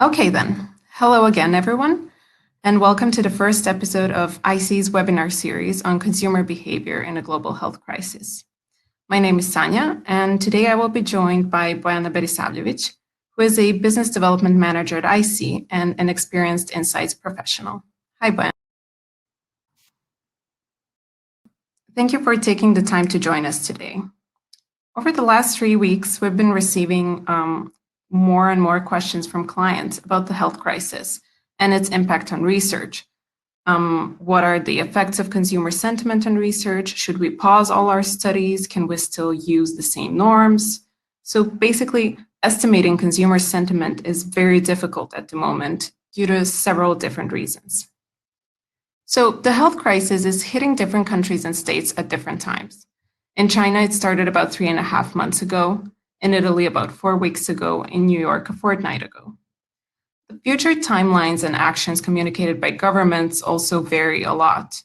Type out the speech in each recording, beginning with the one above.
Okay then. Hello again, everyone, and welcome to the first episode of EyeSee's webinar series on consumer behavior in a global health crisis. My name is Sanja, and today I will be joined by Bojana Berisavljevic, who is a business development manager at EyeSee and an experienced insights professional. Hi, Bojana. Thank you for taking the time to join us today. Over the last 3 weeks, we've been receiving more and more questions from clients about the health crisis and its impact on research. What are the effects of consumer sentiment on research? Should we pause all our studies? Can we still use the same norms? So basically, estimating consumer sentiment is very difficult at the moment due to several different reasons. So the health crisis is hitting different countries and states at different times. In China, it started about 3.5 months ago. In Italy, about 4 weeks ago. In New York, a fortnight ago. The future timelines and actions communicated by governments also vary a lot.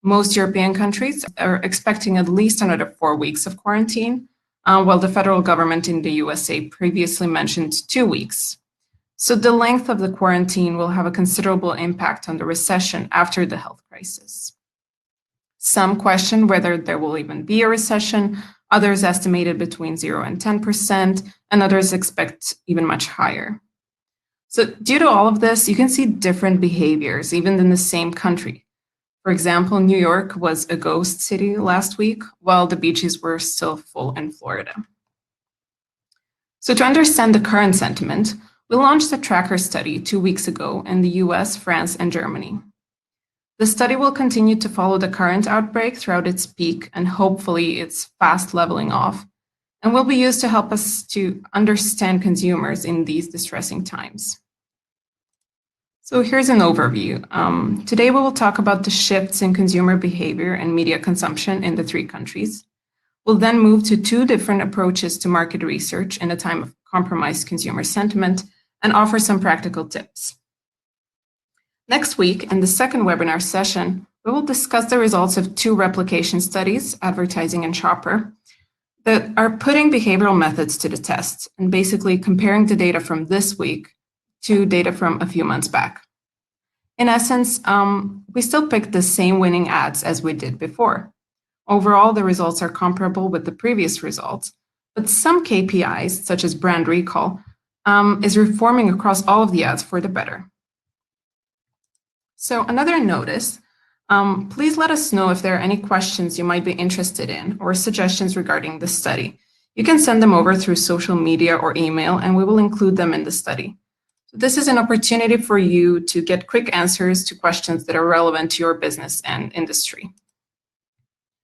Most European countries are expecting at least another 4 weeks of quarantine, while the federal government in the USA previously mentioned 2 weeks. So the length of the quarantine will have a considerable impact on the recession after the health crisis. Some question whether there will even be a recession, others estimated between 0 and 10%, and others expect even much higher. So due to all of this, you can see different behaviors, even in the same country. For example, New York was a ghost city last week, while the beaches were still full in Florida. So to understand the current sentiment, we launched a tracker study 2 weeks ago in the US, France, and Germany. The study will continue to follow the current outbreak throughout its peak and hopefully its fast leveling off, and will be used to help us to understand consumers in these distressing times. So here's an overview. Today we will talk about the shifts in consumer behavior and media consumption in the 3 countries. We'll then move to 2 different approaches to market research in a time of compromised consumer sentiment and offer some practical tips. Next week, in the second webinar session, we will discuss the results of 2 replication studies, advertising and shopper, that are putting behavioral methods to the test and basically comparing the data from this week to data from a few months back. In essence, we still picked the same winning ads as we did before. Overall, the results are comparable with the previous results, but some KPIs, such as brand recall, is reforming across all of the ads for the better. So another notice, please let us know if there are any questions you might be interested in or suggestions regarding the study. You can send them over through social media or email, and we will include them in the study. So this is an opportunity for you to get quick answers to questions that are relevant to your business and industry.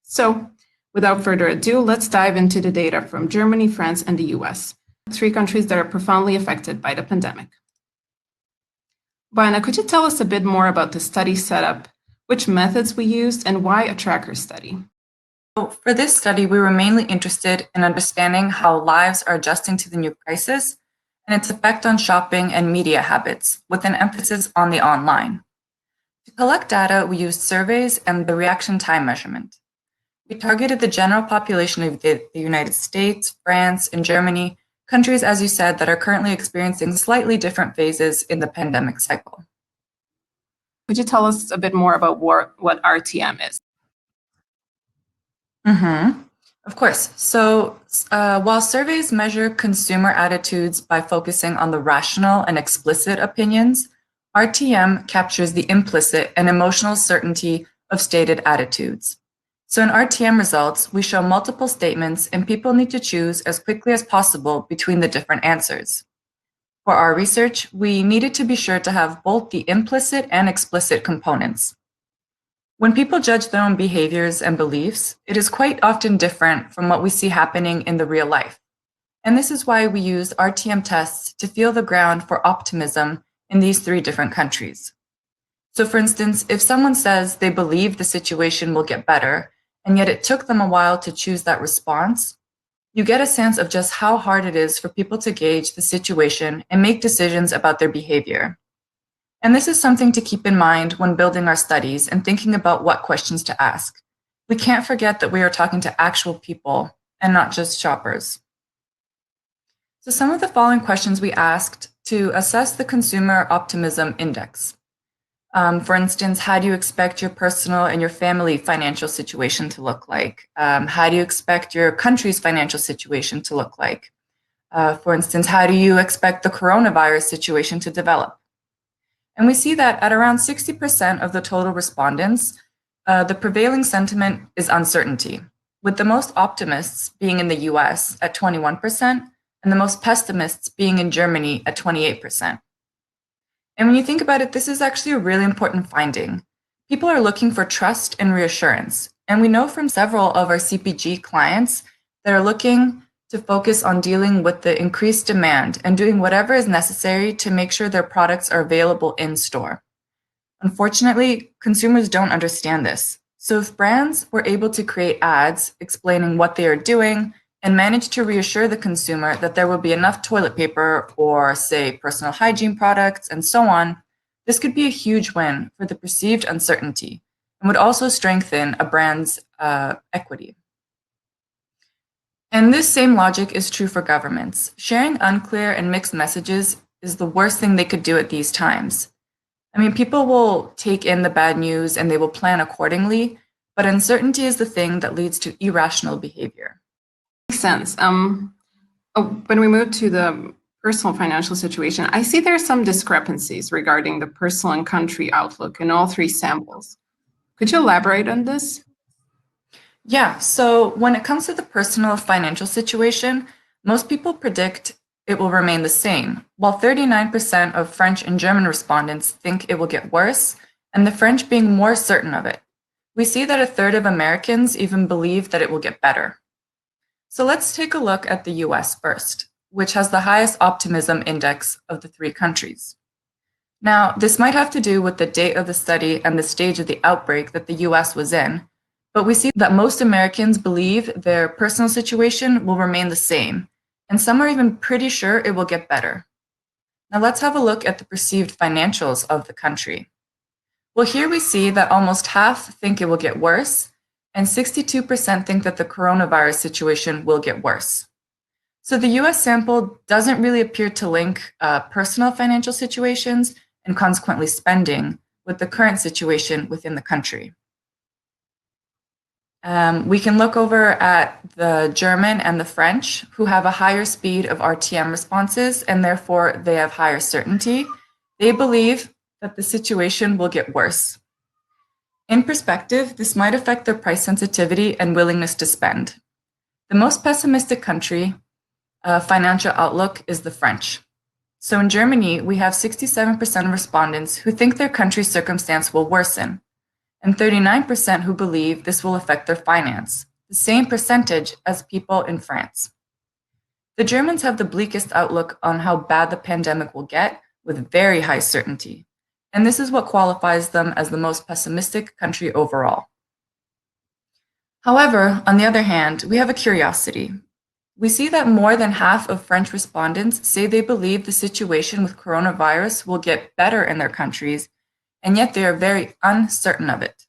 So without further ado, let's dive into the data from Germany, France, and the US, 3 countries that are profoundly affected by the pandemic. Bojana, could you tell us a bit more about the study setup, which methods we used, and why a tracker study? So for this study, we were mainly interested in understanding how lives are adjusting to the new crisis and its effect on shopping and media habits, with an emphasis on the online. To collect data, we used surveys and the reaction time measurement. We targeted the general population of the United States, France, and Germany, countries, as you said, that are currently experiencing slightly different phases in the pandemic cycle. Could you tell us a bit more about what RTM is? Of course. So while surveys measure consumer attitudes by focusing on the rational and explicit opinions, RTM captures the implicit and emotional certainty of stated attitudes. So in RTM results, we show multiple statements and people need to choose as quickly as possible between the different answers. For our research, we needed to be sure to have both the implicit and explicit components. When people judge their own behaviors and beliefs, it is quite often different from what we see happening in the real life. And this is why we used RTM tests to feel the ground for optimism in these 3 different countries. So for instance, if someone says they believe the situation will get better, and yet it took them a while to choose that response, you get a sense of just how hard it is for people to gauge the situation and make decisions about their behavior. And this is something to keep in mind when building our studies and thinking about what questions to ask. We can't forget that we are talking to actual people and not just shoppers. So some of the following questions we asked to assess the Consumer Optimism Index. For instance, how do you expect your personal and your family financial situation to look like? How do you expect your country's financial situation to look like? For instance, how do you expect the coronavirus situation to develop? And we see that at around 60% of the total respondents, the prevailing sentiment is uncertainty, with the most optimists being in the US at 21% and the most pessimists being in Germany at 28%. And when you think about it, this is actually a really important finding. People are looking for trust and reassurance. And we know from several of our CPG clients that are looking to focus on dealing with the increased demand and doing whatever is necessary to make sure their products are available in store. Unfortunately, consumers don't understand this. So if brands were able to create ads explaining what they are doing and manage to reassure the consumer that there will be enough toilet paper or, say, personal hygiene products and so on, this could be a huge win for the perceived uncertainty and would also strengthen a brand's equity. And this same logic is true for governments. Sharing unclear and mixed messages is the worst thing they could do at these times. I mean, people will take in the bad news and they will plan accordingly, but uncertainty is the thing that leads to irrational behavior. Makes sense. When we move to the personal financial situation, I see there are some discrepancies regarding the personal and country outlook in all three samples. Could you elaborate on this? Yeah, so when it comes to the personal financial situation, most people predict it will remain the same, while 39% of French and German respondents think it will get worse, and the French being more certain of it. We see that a third of Americans even believe that it will get better. So let's take a look at the US first, which has the highest optimism index of the three countries. Now, this might have to do with the date of the study and the stage of the outbreak that the US was in, but we see that most Americans believe their personal situation will remain the same, and some are even pretty sure it will get better. Now let's have a look at the perceived financials of the country. Well, here we see that almost half think it will get worse, and 62% think that the coronavirus situation will get worse. So the US sample doesn't really appear to link personal financial situations and consequently spending with the current situation within the country. We can look over at the German and the French, who have a higher speed of RTM responses, and therefore they have higher certainty. They believe that the situation will get worse. In perspective, this might affect their price sensitivity and willingness to spend. The most pessimistic country financial outlook is the French. So in Germany, we have 67% of respondents who think their country's circumstance will worsen, and 39% who believe this will affect their finance, the same percentage as people in France. The Germans have the bleakest outlook on how bad the pandemic will get, with very high certainty. And this is what qualifies them as the most pessimistic country overall. However, on the other hand, we have a curiosity. We see that more than half of French respondents say they believe the situation with coronavirus will get better in their countries, and yet they are very uncertain of it.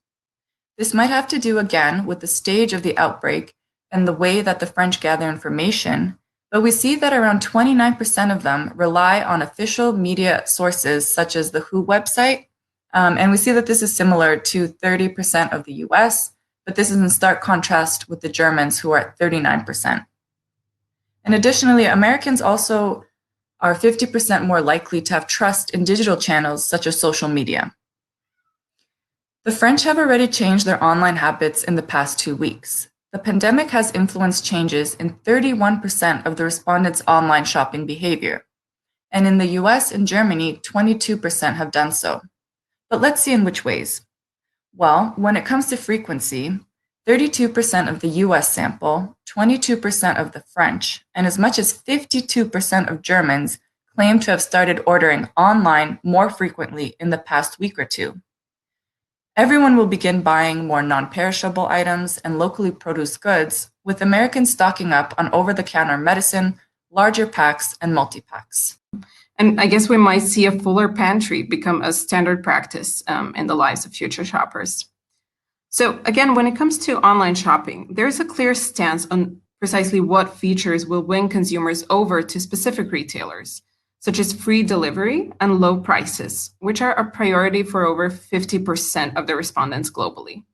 This might have to do again with the stage of the outbreak and the way that the French gather information, but we see that around 29% of them rely on official media sources such as the WHO website, and we see that this is similar to 30% of the US, but this is in stark contrast with the Germans, who are at 39%. And additionally, Americans also are 50% more likely to have trust in digital channels such as social media. The French have already changed their online habits in the past 2 weeks. The pandemic has influenced changes in 31% of the respondents' online shopping behavior. And in the US and Germany, 22% have done so. But let's see in which ways. Well, when it comes to frequency, 32% of the US sample, 22% of the French, and as much as 52% of Germans claim to have started ordering online more frequently in the past week or two. Everyone will begin buying more non-perishable items and locally produced goods, with Americans stocking up on over-the-counter medicine, larger packs, and multi-packs. And I guess we might see a fuller pantry become a standard practice in the lives of future shoppers. So again, when it comes to online shopping, there's a clear stance on precisely what features will win consumers over to specific retailers. such as free delivery and low prices, which are a priority for over 50% of the respondents globally.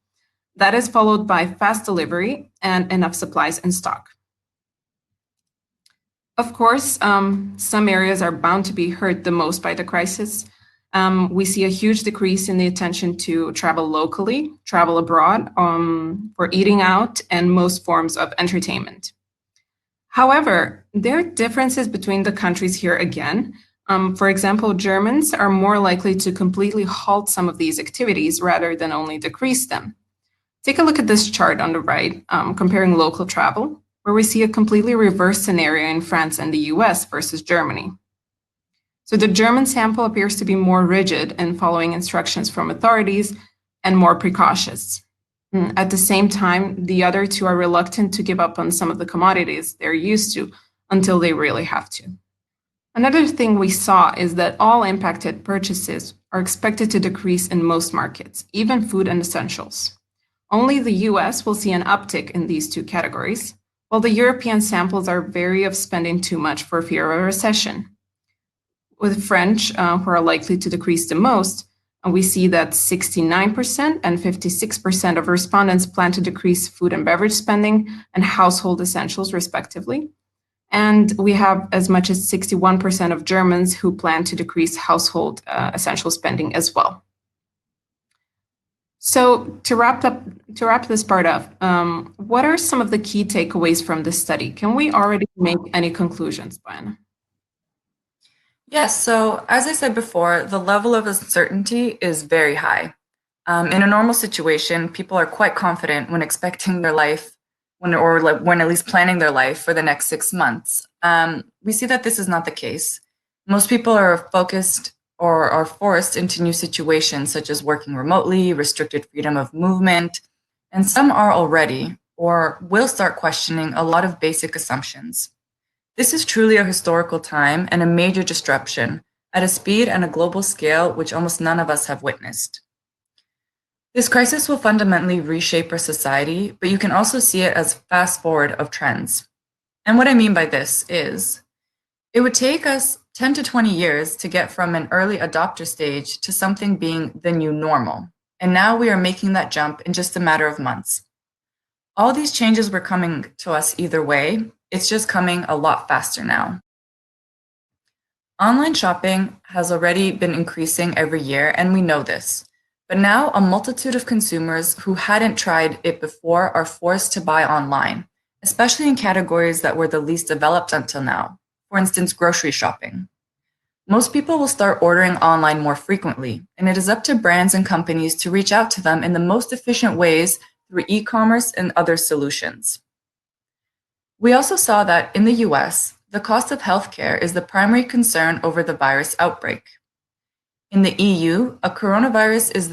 That is followed by fast delivery and enough supplies in stock. Of course, some areas are bound to be hurt the most by the crisis. We see a huge decrease in the attention to travel locally, travel abroad, for eating out, and most forms of entertainment. However, there are differences between the countries here again. For example, Germans are more likely to completely halt some of these activities rather than only decrease them. Take a look at this chart on the right, comparing local travel, where we see a completely reversed scenario in France and the US versus Germany. So the German sample appears to be more rigid in following instructions from authorities and more precautious. At the same time, the other two are reluctant to give up on some of the commodities they're used to until they really have to. Another thing we saw is that all impacted purchases are expected to decrease in most markets, even food and essentials. Only the US will see an uptick in these two categories, while the European samples are wary of spending too much for fear of a recession. With French, who are likely to decrease the most, we see that 69% and 56% of respondents plan to decrease food and beverage spending and household essentials, respectively. And we have as much as 61% of Germans who plan to decrease household essential spending as well. So to wrap this part up, what are some of the key takeaways from this study? Can we already make any conclusions, Bojana? Yes, so as I said before, the level of uncertainty is very high. In a normal situation, people are quite confident when expecting their life, when at least planning their life for the next 6 months. We see that this is not the case. Most people are focused or are forced into new situations such as working remotely, restricted freedom of movement, and some are already or will start questioning a lot of basic assumptions. This is truly a historical time and a major disruption at a speed and a global scale which almost none of us have witnessed. This crisis will fundamentally reshape our society, but you can also see it as fast forward of trends. And what I mean by this is, it would take us 10 to 20 years to get from an early adopter stage to something being the new normal. And now we are making that jump in just a matter of months. All these changes were coming to us either way. It's just coming a lot faster now. Online shopping has already been increasing every year, and we know this. But now a multitude of consumers who hadn't tried it before are forced to buy online, especially in categories that were the least developed until now. For instance, grocery shopping. Most people will start ordering online more frequently, and it is up to brands and companies to reach out to them in the most efficient ways through e-commerce and other solutions. We also saw that in the US, the cost of healthcare is the primary concern over the virus outbreak. In the EU, a coronavirus is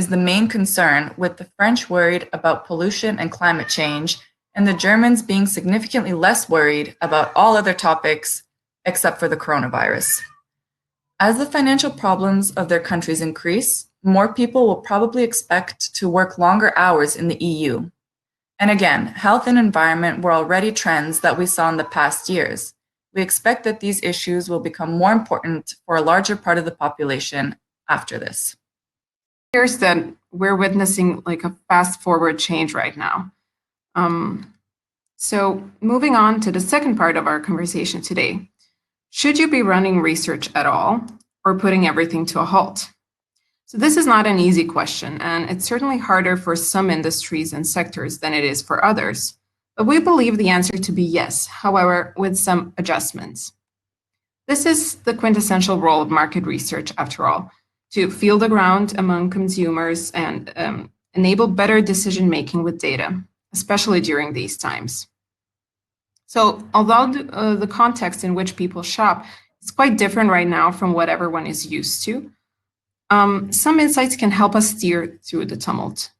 the main concern, with the French worried about pollution and climate change, and the Germans being significantly less worried about all other topics except for the coronavirus. As the financial problems of their countries increase, more people will probably expect to work longer hours in the EU. And again, health and environment were already trends that we saw in the past years. We expect that these issues will become more important for a larger part of the population after this. Here's that we're witnessing like a fast forward change right now. So moving on to the second part of our conversation today. Should you be running research at all or putting everything to a halt? So this is not an easy question, and it's certainly harder for some industries and sectors than it is for others. But we believe the answer to be yes, however, with some adjustments. This is the quintessential role of market research, after all, to feel the ground among consumers and enable better decision-making with data, especially during these times. So although the context in which people shop is quite different right now from what everyone is used to, some insights can help us steer through the tumult.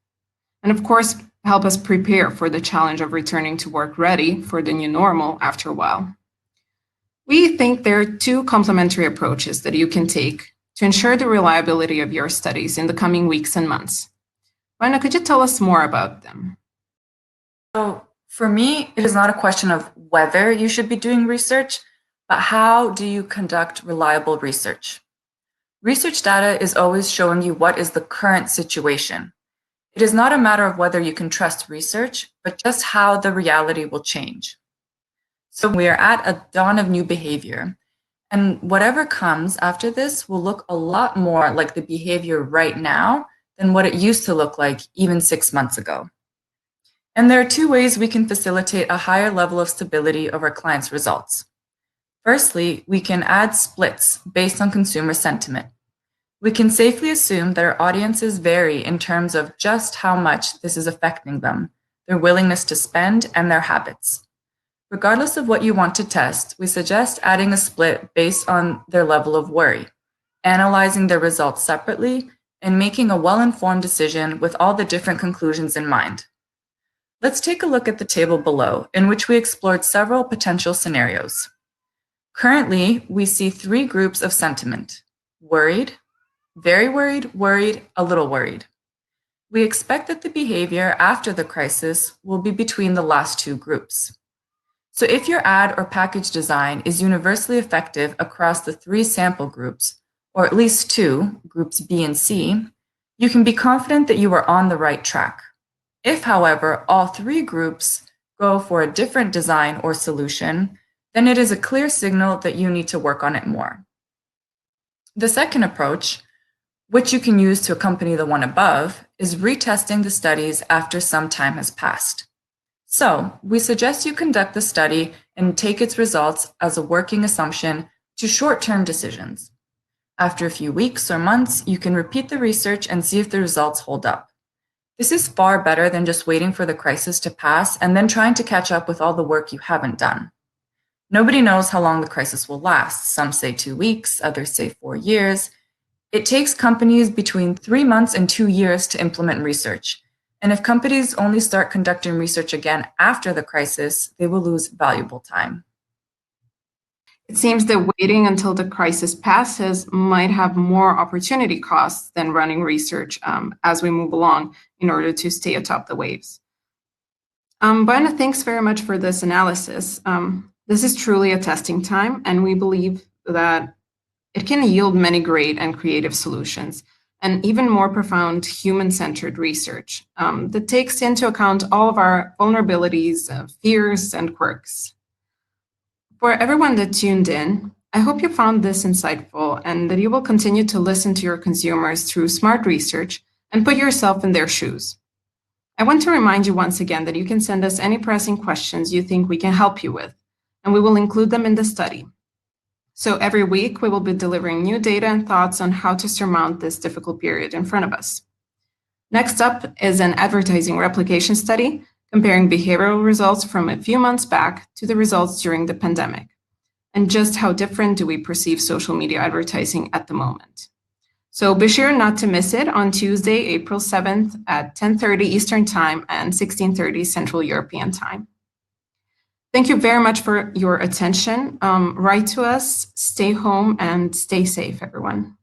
And of course, help us prepare for the challenge of returning to work ready for the new normal after a while. We think there are two complementary approaches that you can take to ensure the reliability of your studies in the coming weeks and months. Bojana, could you tell us more about them? So for me, it is not a question of whether you should be doing research, But how do you conduct reliable research? Research data is always showing you what is the current situation. It is not a matter of whether you can trust research, but just how the reality will change. So we are at a dawn of new behavior, and whatever comes after this will look a lot more like the behavior right now than what it used to look like even 6 months ago. And there are two ways we can facilitate a higher level of stability of our clients' results. Firstly, we can add splits based on consumer sentiment. We can safely assume that our audiences vary in terms of just how much this is affecting them, their willingness to spend, and their habits. Regardless of what you want to test, we suggest adding a split based on their level of worry, analyzing their results separately, and making a well-informed decision with all the different conclusions in mind. Let's take a look at the table below, in which we explored several potential scenarios. Currently, we see 3 groups of sentiment: worried, very worried, worried, a little worried. We expect that the behavior after the crisis will be between the last 2 groups. So if your ad or package design is universally effective across the 3 sample groups, or at least 2, groups B and C, you can be confident that you are on the right track. If, however, all 3 groups go for a different design or solution, then it is a clear signal that you need to work on it more. The second approach, which you can use to accompany the one above, is retesting the studies after some time has passed. So, we suggest you conduct the study and take its results as a working assumption to short-term decisions. After a few weeks or months, you can repeat the research and see if the results hold up. This is far better than just waiting for the crisis to pass and then trying to catch up with all the work you haven't done. Nobody knows how long the crisis will last. Some say 2 weeks, others say 4 years. It takes companies between 3 months and 2 years to implement research. And if companies only start conducting research again after the crisis, they will lose valuable time. It seems that waiting until the crisis passes might have more opportunity costs than running research as we move along in order to stay atop the waves. Boina, thanks very much for this analysis. This is truly a testing time, and we believe that it can yield many great and creative solutions, and even more profound human-centered research that takes into account all of our vulnerabilities, fears, and quirks. For everyone that tuned in, I hope you found this insightful and that you will continue to listen to your consumers through smart research and put yourself in their shoes. I want to remind you once again that you can send us any pressing questions you think we can help you with, and we will include them in the study. So every week, we will be delivering new data and thoughts on how to surmount this difficult period in front of us. Next up is an advertising replication study comparing behavioral results from a few months back to the results during the pandemic, and just how different do we perceive social media advertising at the moment. So be sure not to miss it on Tuesday, April 7th at 10:30 Eastern Time and 16:30 Central European Time. Thank you very much for your attention. Write to us, stay home, and stay safe, everyone.